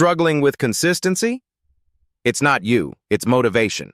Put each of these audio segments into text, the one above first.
Struggling with consistency? It's not you, it's motivation.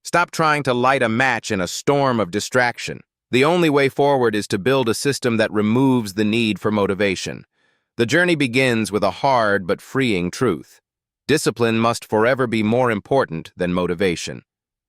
Stop trying to light a match in a storm of distraction. The only way forward is to build a system that removes the need for motivation. The journey begins with a hard but freeing truth. Discipline must forever be more important than motivation.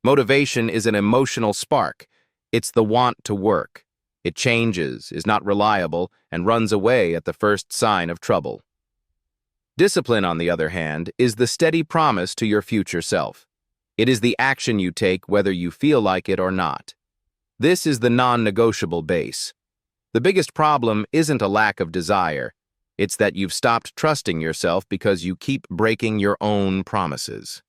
Motivation is an emotional spark. It's the want to work. It changes, is not reliable, and runs away at the first sign of trouble. Discipline, on the other hand, is the steady promise to your future self. It is the action you take whether you feel like it or not. This is the non-negotiable base. The biggest problem isn't a lack of desire. It's that you've stopped trusting yourself because you keep breaking your own promises.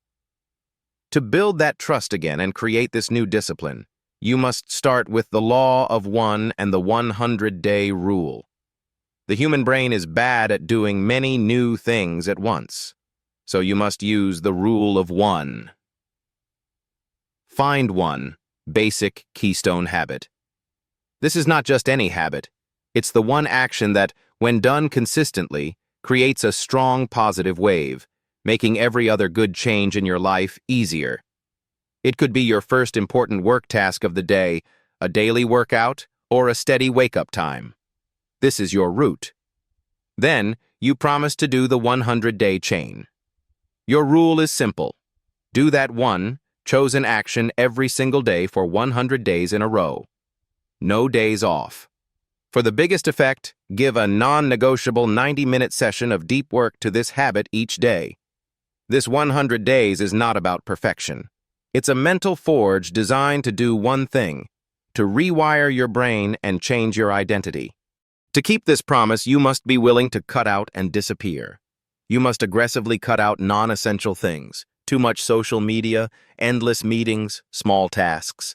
To build that trust again and create this new discipline, you must start with the law of one and the 100-day rule. The human brain is bad at doing many new things at once, so you must use the rule of one. Find one basic keystone habit. This is not just any habit. It's the one action that, when done consistently, creates a strong positive wave, making every other good change in your life easier. It could be your first important work task of the day, a daily workout, or a steady wake-up time. This is your route. Then, you promise to do the 100-day chain. Your rule is simple. Do that one chosen action every single day for 100 days in a row. No days off. For the biggest effect, give a non-negotiable 90-minute session of deep work to this habit each day. This 100 days is not about perfection. It's a mental forge designed to do one thing, to rewire your brain and change your identity. To keep this promise, you must be willing to cut out and disappear. You must aggressively cut out non-essential things, too much social media, endless meetings, small tasks.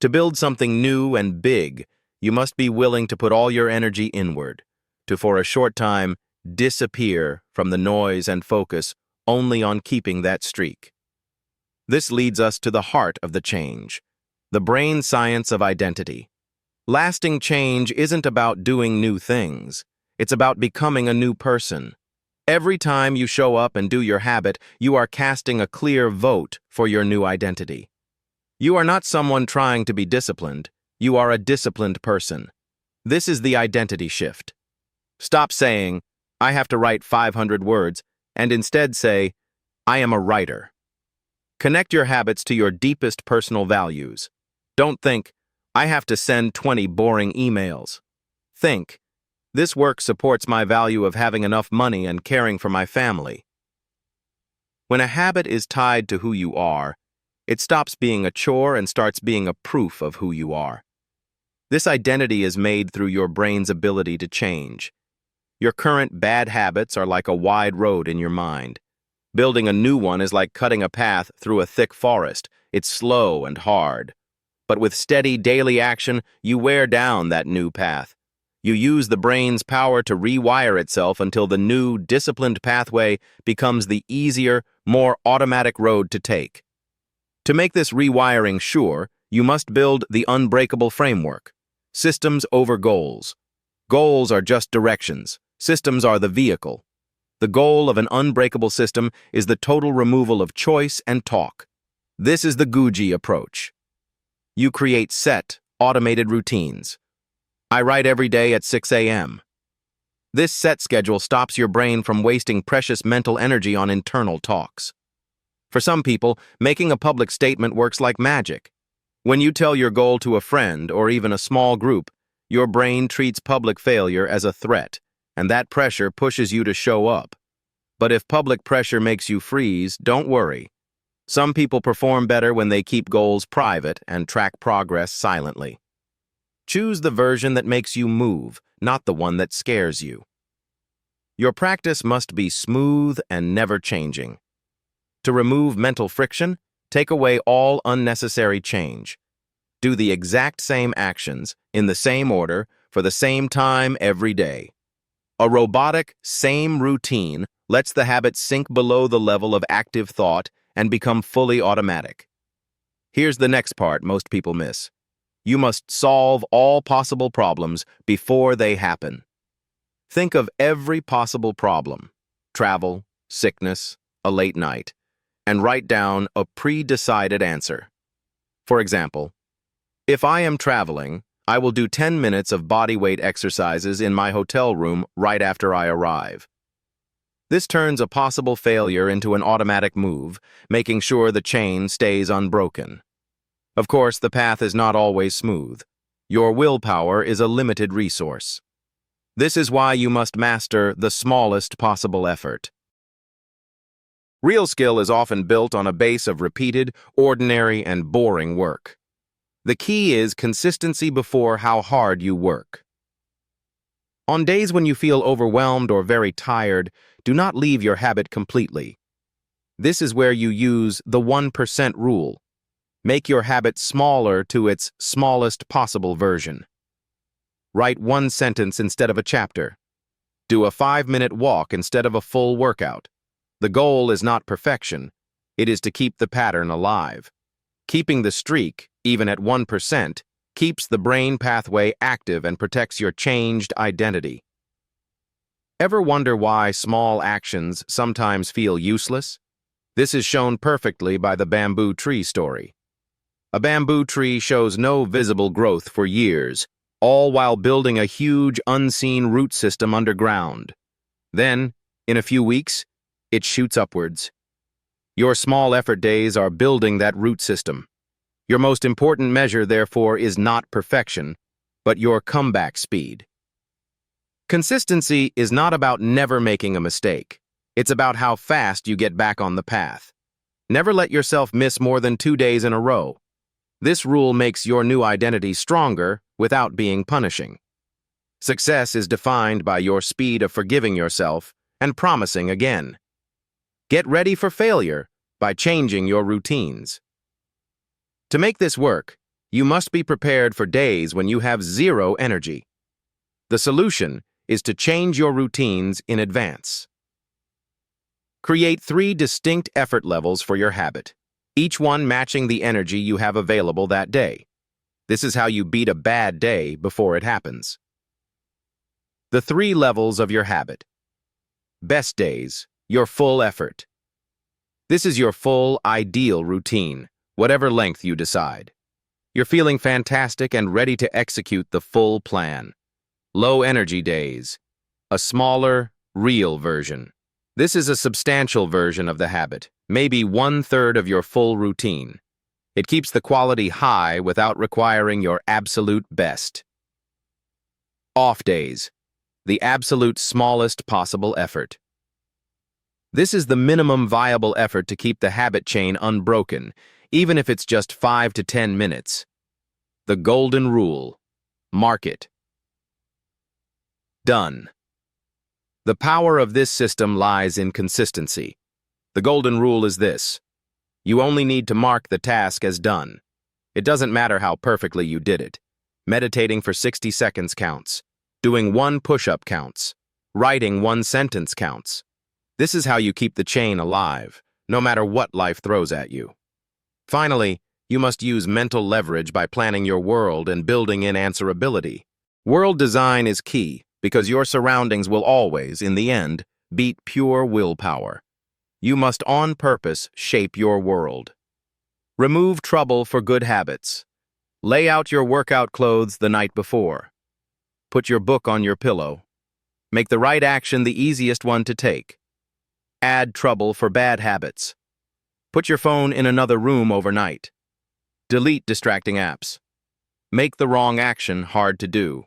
To build something new and big, you must be willing to put all your energy inward, to for a short time disappear from the noise and focus only on keeping that streak. This leads us to the heart of the change, the brain science of identity. Lasting change isn't about doing new things. It's about becoming a new person. Every time you show up and do your habit, you are casting a clear vote for your new identity. You are not someone trying to be disciplined. You are a disciplined person. This is the identity shift. Stop saying, "I have to write 500 words," and instead say, "I am a writer." Connect your habits to your deepest personal values. Don't think, "I have to send 20 boring emails." Think, "This work supports my value of having enough money and caring for my family." When a habit is tied to who you are, it stops being a chore and starts being a proof of who you are. This identity is made through your brain's ability to change. Your current bad habits are like a wide road in your mind. Building a new one is like cutting a path through a thick forest. It's slow and hard. But with steady daily action, you wear down that new path. You use the brain's power to rewire itself until the new, disciplined pathway becomes the easier, more automatic road to take. To make this rewiring sure, you must build the Unbreakable framework. Systems over goals. Goals are just directions. Systems are the vehicle. The goal of an unbreakable system is the total removal of choice and talk. This is the Guji approach. You create set, automated routines. I write every day at 6 a.m. This set schedule stops your brain from wasting precious mental energy on internal talks. For some people, making a public statement works like magic. When you tell your goal to a friend or even a small group, your brain treats public failure as a threat, and that pressure pushes you to show up. But if public pressure makes you freeze, don't worry. Some people perform better when they keep goals private and track progress silently. Choose the version that makes you move, not the one that scares you. Your practice must be smooth and never changing. To remove mental friction, take away all unnecessary change. Do the exact same actions, in the same order, for the same time every day. A robotic, same routine lets the habit sink below the level of active thought and become fully automatic. Here's the next part most people miss. You must solve all possible problems before they happen. Think of every possible problem: travel, sickness, a late night, and write down a pre-decided answer. For example, if I am traveling, I will do 10 minutes of bodyweight exercises in my hotel room right after I arrive. This turns a possible failure into an automatic move, making sure the chain stays unbroken. Of course, the path is not always smooth. Your willpower is a limited resource. This is why you must master the smallest possible effort. Real skill is often built on a base of repeated, ordinary, and boring work. The key is consistency before how hard you work. On days when you feel overwhelmed or very tired, do not leave your habit completely. This is where you use the 1% rule. Make your habit smaller to its smallest possible version. Write one sentence instead of a chapter. Do a 5-minute walk instead of a full workout. The goal is not perfection. It is to keep the pattern alive. Keeping the streak, even at 1%, keeps the brain pathway active and protects your changed identity. Ever wonder why small actions sometimes feel useless? This is shown perfectly by the bamboo tree story. A bamboo tree shows no visible growth for years, all while building a huge, unseen root system underground. Then, in a few weeks, it shoots upwards. Your small effort days are building that root system. Your most important measure, therefore, is not perfection, but your comeback speed. Consistency is not about never making a mistake. It's about how fast you get back on the path. Never let yourself miss more than 2 days in a row. This rule makes your new identity stronger without being punishing. Success is defined by your speed of forgiving yourself and promising again. Get ready for failure by changing your routines. To make this work, you must be prepared for days when you have zero energy. The solution is to change your routines in advance. Create 3 distinct effort levels for your habit, each one matching the energy you have available that day. This is how you beat a bad day before it happens. The 3 levels of your habit. Best days, your full effort. This is your full, ideal routine, whatever length you decide. You're feeling fantastic and ready to execute the full plan. Low energy days, a smaller, real version. This is a substantial version of the habit, maybe 1/3 of your full routine. It keeps the quality high without requiring your absolute best. Off days, the absolute smallest possible effort. This is the minimum viable effort to keep the habit chain unbroken, even if it's just 5 to 10 minutes. The golden rule. Mark it. Done. The power of this system lies in consistency. The golden rule is this. You only need to mark the task as done. It doesn't matter how perfectly you did it. Meditating for 60 seconds counts. Doing 1 push-up counts. Writing 1 sentence counts. This is how you keep the chain alive, no matter what life throws at you. Finally, you must use mental leverage by planning your world and building in answerability. World design is key because your surroundings will always, in the end, beat pure willpower. You must on purpose shape your world. Remove trouble for good habits. Lay out your workout clothes the night before. Put your book on your pillow. Make the right action the easiest one to take. Add trouble for bad habits. Put your phone in another room overnight. Delete distracting apps. Make the wrong action hard to do.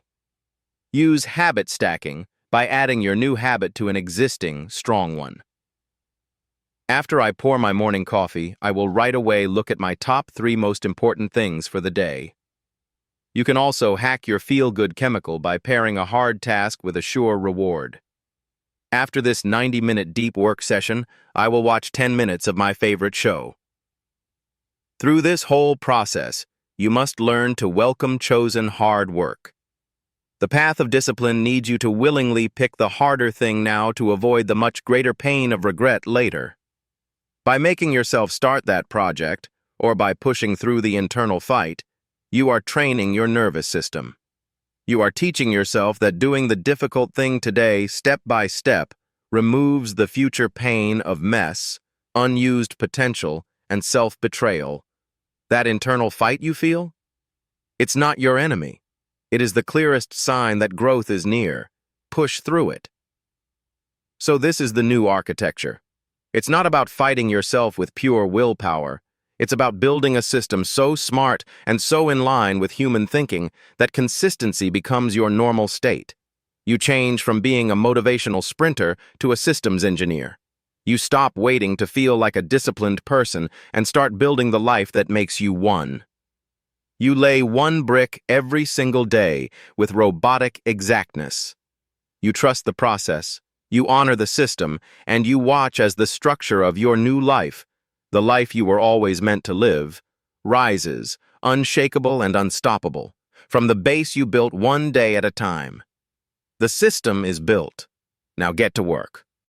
Use habit stacking by adding your new habit to an existing, strong one. After I pour my morning coffee, I will right away look at my top 3 most important things for the day. You can also hack your feel-good chemical by pairing a hard task with a sure reward. After this 90-minute deep work session, I will watch 10 minutes of my favorite show. Through this whole process, you must learn to welcome chosen hard work. The path of discipline needs you to willingly pick the harder thing now to avoid the much greater pain of regret later. By making yourself start that project, or by pushing through the internal fight, you are training your nervous system. You are teaching yourself that doing the difficult thing today, step by step, removes the future pain of mess, unused potential, and self-betrayal. That internal fight you feel? It's not your enemy. It is the clearest sign that growth is near. Push through it. So this is the new architecture. It's not about fighting yourself with pure willpower. It's about building a system so smart and so in line with human thinking that consistency becomes your normal state. You change from being a motivational sprinter to a systems engineer. You stop waiting to feel like a disciplined person and start building the life that makes you one. You lay one brick every single day with robotic exactness. You trust the process, you honor the system, and you watch as the structure of your new life, the life you were always meant to live, rises, unshakable and unstoppable, from the base you built one day at a time. The system is built. Now get to work.